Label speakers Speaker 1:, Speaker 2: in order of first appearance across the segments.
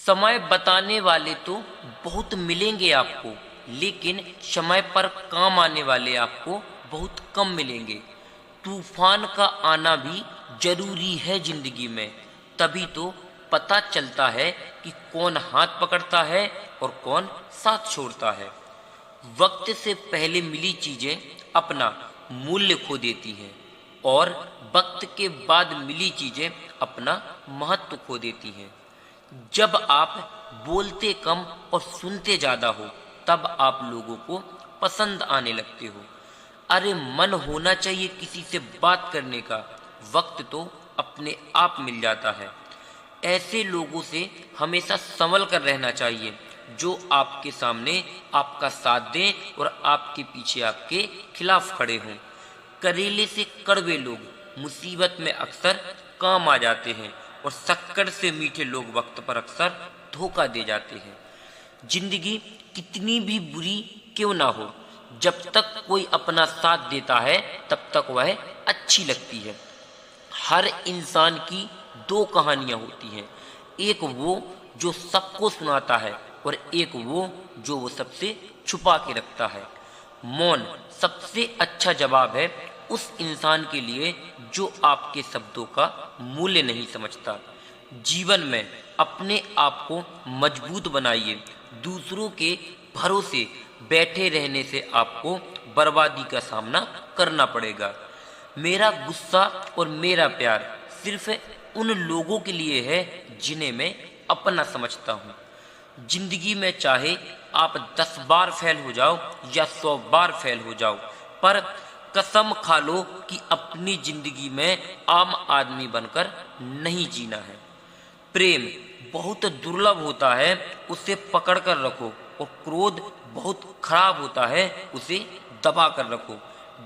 Speaker 1: समय बताने वाले तो बहुत मिलेंगे आपको, लेकिन समय पर काम आने वाले आपको बहुत कम मिलेंगे। तूफान का आना भी जरूरी है जिंदगी में, तभी तो पता चलता है कि कौन हाथ पकड़ता है और कौन साथ छोड़ता है। वक्त से पहले मिली चीजें अपना मूल्य खो देती हैं और वक्त के बाद मिली चीजें अपना महत्व खो देती हैं। जब आप बोलते कम और सुनते ज्यादा हो, तब आप लोगों को पसंद आने लगते हो। अरे मन होना चाहिए किसी से बात करने का, वक्त तो अपने आप मिल जाता है। ऐसे लोगों से हमेशा संभल कर रहना चाहिए जो आपके सामने आपका साथ दें और आपके पीछे आपके खिलाफ खड़े हों। करेले से कड़वे लोग मुसीबत में अक्सर काम आ जाते हैं और शक्कर से मीठे लोग वक्त पर अक्सर धोखा दे जाते हैं। जिंदगी कितनी भी बुरी क्यों ना हो, जब तक कोई अपना साथ देता है तब तक वह अच्छी लगती है। हर इंसान की दो कहानियां होती हैं, एक वो जो सबको सुनाता है और एक वो सबसे छुपा के रखता है। मौन सबसे अच्छा जवाब है उस इंसान के लिए जो आपके शब्दों का मूल्य नहीं समझता। जीवन में अपने आप को मजबूत बनाइए। दूसरों के भरोसे बैठे रहने से आपको बर्बादी का सामना करना पड़ेगा। मेरा गुस्सा और मेरा प्यार सिर्फ उन लोगों के लिए है जिन्हें मैं अपना समझता हूँ। जिंदगी में चाहे आप 10 बार फेल हो जाओ या 100 बार फेल हो जाओ, पर कसम खा लो कि अपनी जिंदगी में आम आदमी बनकर नहीं जीना है। प्रेम बहुत दुर्लभ होता है, उसे पकड़ कर रखो, और क्रोध बहुत खराब होता है, उसे दबा कर रखो।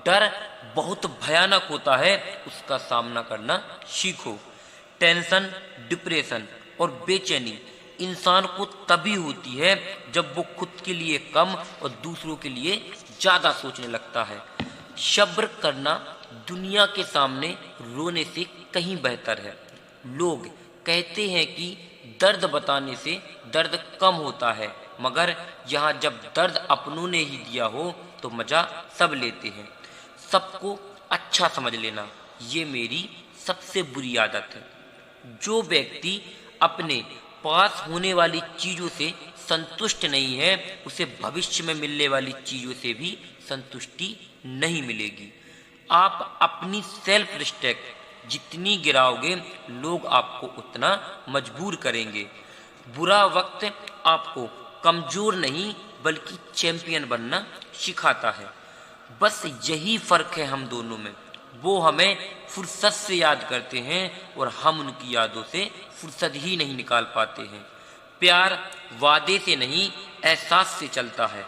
Speaker 1: डर बहुत भयानक होता है, उसका सामना करना सीखो। टेंशन, डिप्रेशन और बेचैनी इंसान को तभी होती है जब वो खुद के लिए कम और दूसरों के लिए ज्यादा सोचने लगता है। सब्र करना दुनिया के सामने रोने से कहीं बेहतर है। लोग कहते हैं कि दर्द बताने से दर्द कम होता है, मगर यहाँ जब दर्द अपनों ने ही दिया हो तो मजा सब लेते हैं। सबको अच्छा समझ लेना, ये मेरी सबसे बुरी आदत है। जो व्यक्ति अपने पास होने वाली चीजों से संतुष्ट नहीं है, उसे भविष्य में मिलने वाली चीजों से भी संतुष्टि नहीं मिलेगी। आप अपनी सेल्फ रिस्पेक्ट जितनी गिराओगे, लोग आपको उतना मजबूर करेंगे। बुरा वक्त आपको कमजोर नहीं बल्कि चैंपियन बनना सिखाता है। बस यही फर्क है हम दोनों में। वो हमें फुर्सत से याद करते हैं और हम उनकी यादों से फुर्सत ही नहीं निकाल पाते हैं। प्यार वादे से नहीं, एहसास से चलता है।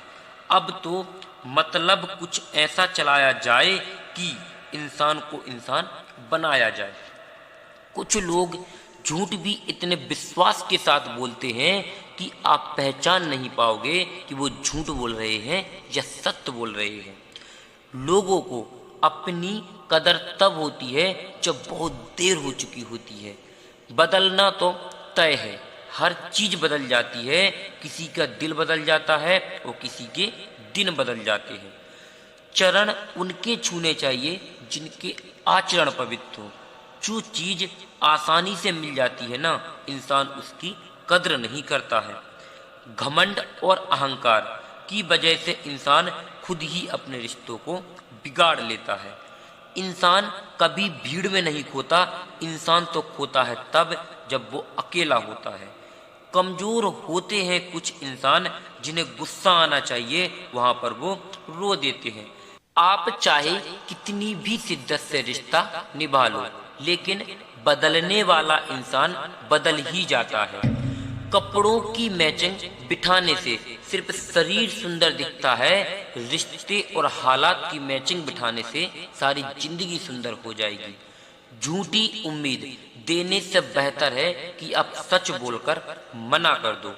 Speaker 1: अब तो मतलब कुछ ऐसा चलाया जाए कि इंसान को इंसान बनाया जाए। कुछ लोग झूठ भी इतने विश्वास के साथ बोलते हैं कि आप पहचान नहीं पाओगे कि वो झूठ बोल रहे हैं या सत्य बोल रहे हैं। लोगों को अपनी कदर तब होती है जब बहुत देर हो चुकी होती है। बदलना तो तय है, हर चीज बदल जाती है। किसी का दिल बदल जाता है और किसी के दिन बदल जाते हैं। चरण उनके छूने चाहिए जिनके आचरण पवित्र हो। जो चीज आसानी से मिल जाती है ना, इंसान उसकी कद्र नहीं करता है। घमंड और अहंकार की वजह से इंसान खुद ही अपने रिश्तों को बिगाड़ लेता है। इंसान कभी भीड़ में नहीं खोता, इंसान तो खोता है तब जब वो अकेला होता है। कमजोर होते हैं कुछ इंसान जिन्हें गुस्सा आना चाहिए वहां पर वो रो देते हैं। आप चाहे कितनी भी शिद्दत से रिश्ता निभा लो, लेकिन बदलने वाला इंसान बदल ही जाता है। कपड़ों की मैचिंग बिठाने से सिर्फ शरीर सुंदर दिखता है, रिश्ते और हालात की मैचिंग बिठाने से सारी जिंदगी सुंदर हो जाएगी। झूठी उम्मीद देने से बेहतर है कि आप सच बोलकर मना कर दो।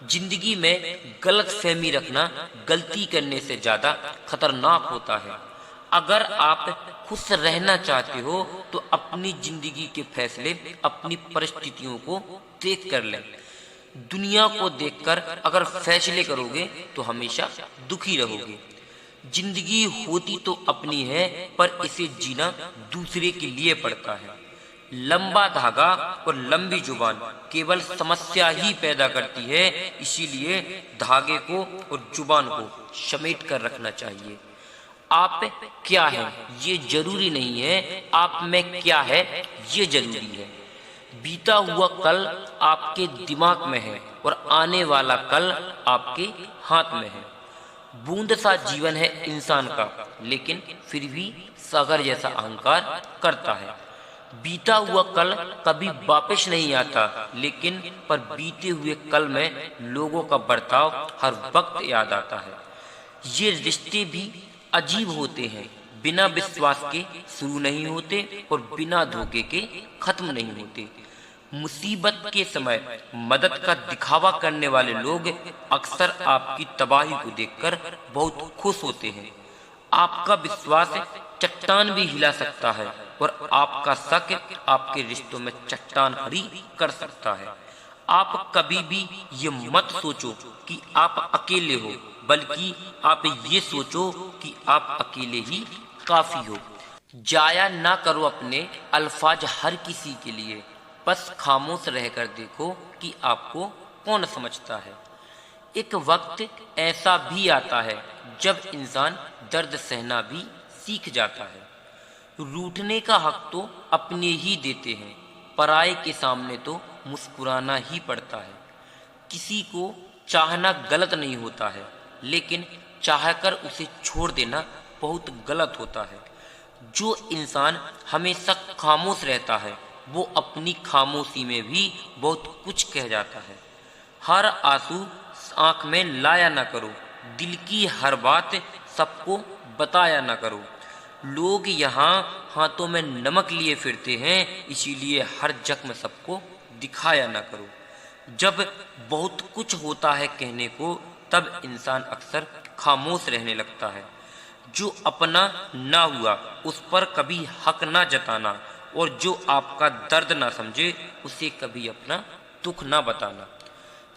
Speaker 1: जिंदगी में गलत फहमी रखना गलती करने से ज्यादा खतरनाक होता है। अगर आप खुश रहना चाहते हो तो अपनी जिंदगी के फैसले अपनी परिस्थितियों को देख कर लें। दुनिया को देखकर अगर फैसले करोगे तो हमेशा दुखी रहोगे। जिंदगी होती तो अपनी है, पर इसे जीना दूसरे के लिए पड़ता है। लंबा धागा और लंबी जुबान केवल समस्या ही पैदा करती है, इसीलिए धागे को और जुबान को समेट कर रखना चाहिए। आप क्या है ये जरूरी नहीं है, आप में क्या है ये जरूरी है। बीता हुआ कल आपके दिमाग में है और आने वाला कल आपके हाथ में है। बूंद सा जीवन है इंसान का, लेकिन फिर भी सागर जैसा अहंकार करता है। बीता हुआ कल कभी वापस नहीं आता, लेकिन पर बीते हुए कल में लोगों का बर्ताव हर वक्त याद आता है। ये रिश्ते भी अजीब होते हैं, बिना विश्वास के शुरू नहीं होते और बिना धोखे के खत्म नहीं होते। मुसीबत के समय मदद का दिखावा करने वाले लोग अक्सर आपकी तबाही को देखकर बहुत खुश होते हैं। आपका विश्वास चट्टान भी हिला सकता है और आपका शक आपके रिश्तों में चट्टान खड़ी कर सकता है। आप कभी भी ये मत सोचो कि आप अकेले हो, बल्कि आप ये सोचो कि आप अकेले ही काफी हो। जाया ना करो अपने अल्फाज हर किसी के लिए, बस खामोश रहकर देखो कि आपको कौन समझता है। एक वक्त ऐसा भी आता है जब इंसान दर्द सहना भी सीख जाता है। रूठने का हक तो अपने ही देते हैं, पराये के सामने तो मुस्कुराना ही पड़ता है। किसी को चाहना गलत नहीं होता है, लेकिन चाहकर उसे छोड़ देना बहुत गलत होता है। जो इंसान हमेशा खामोश रहता है वो अपनी खामोशी में भी बहुत कुछ कह जाता है। हर आंसू आंख में लाया ना करो, दिल की हर बात सबको बताया ना करो। लोग यहाँ हाथों में नमक लिए फिरते हैं, इसीलिए हर जख्म सबको दिखाया ना करो। जब बहुत कुछ होता है कहने को, तब इंसान अक्सर खामोश रहने लगता है। जो अपना ना हुआ उस पर कभी हक ना जताना, और जो आपका दर्द ना समझे उसे कभी अपना दुख ना बताना।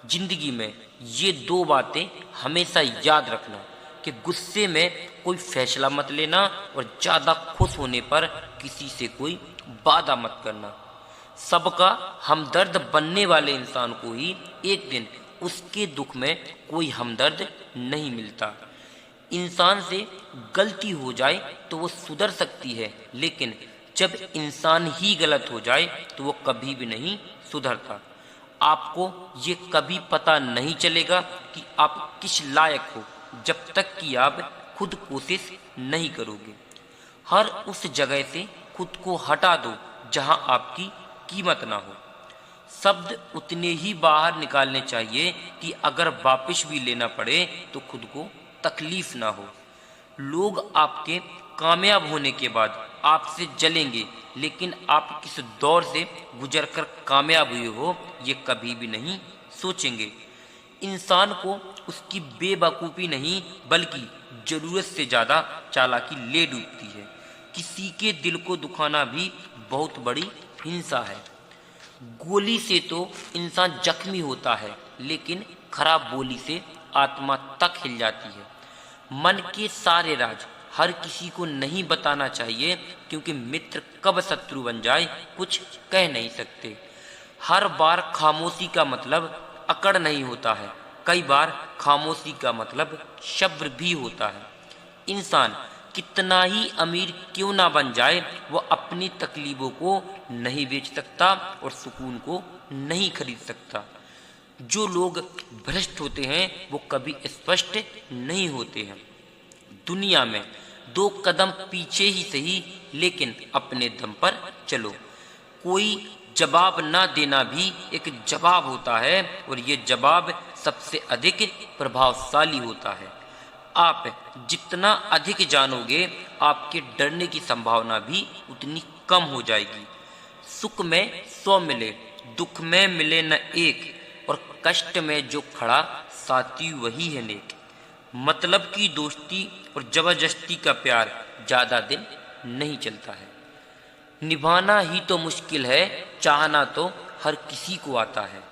Speaker 1: जिंदगी में ये दो बातें हमेशा याद रखना कि गुस्से में कोई फैसला मत लेना और ज़्यादा खुश होने पर किसी से कोई वादा मत करना। सबका हमदर्द बनने वाले इंसान को ही एक दिन उसके दुख में कोई हमदर्द नहीं मिलता। इंसान से गलती हो जाए तो वो सुधर सकती है, लेकिन जब इंसान ही गलत हो जाए तो वो कभी भी नहीं सुधरता। आपको ये कभी पता नहीं चलेगा कि आप किस लायक हो जब तक कि आप खुद कोशिश नहीं करोगे। हर उस जगह से खुद को हटा दो जहां आपकी कीमत ना हो। शब्द उतने ही बाहर निकालने चाहिए कि अगर वापस भी लेना पड़े तो खुद को तकलीफ ना हो। लोग आपके कामयाब होने के बाद आपसे जलेंगे, लेकिन आप किस दौर से गुजरकर कामयाब हुए हो ये कभी भी नहीं सोचेंगे। इंसान को उसकी बेवकूफ़ी नहीं बल्कि ज़रूरत से ज़्यादा चालाकी ले डूबती है। किसी के दिल को दुखाना भी बहुत बड़ी हिंसा है। गोली से तो इंसान जख्मी होता है, लेकिन खराब बोली से आत्मा तक हिल जाती है। मन के सारे राज हर किसी को नहीं बताना चाहिए, क्योंकि मित्र कब शत्रु बन जाए कुछ कह नहीं सकते। हर बार खामोशी का मतलब अकड़ नहीं होता है, कई बार खामोशी का मतलब सब्र भी होता है। इंसान कितना ही अमीर क्यों ना बन जाए, वो अपनी तकलीफों को नहीं बेच सकता और सुकून को नहीं खरीद सकता। जो लोग भ्रष्ट होते हैं वो कभी स्पष्ट नहीं होते हैं। दुनिया में 2 कदम पीछे ही सही, लेकिन अपने दम पर चलो। कोई जवाब ना देना भी एक जवाब होता है, और ये जवाब सबसे अधिक प्रभावशाली होता है। आप जितना अधिक जानोगे, आपके डरने की संभावना भी उतनी कम हो जाएगी। सुख में 100 मिले, दुख में मिले न एक, और कष्ट में जो खड़ा साथी वही है नेक। मतलब की दोस्ती और जबरदस्ती का प्यार ज़्यादा दिन नहीं चलता है। निभाना ही तो मुश्किल है, चाहना तो हर किसी को आता है।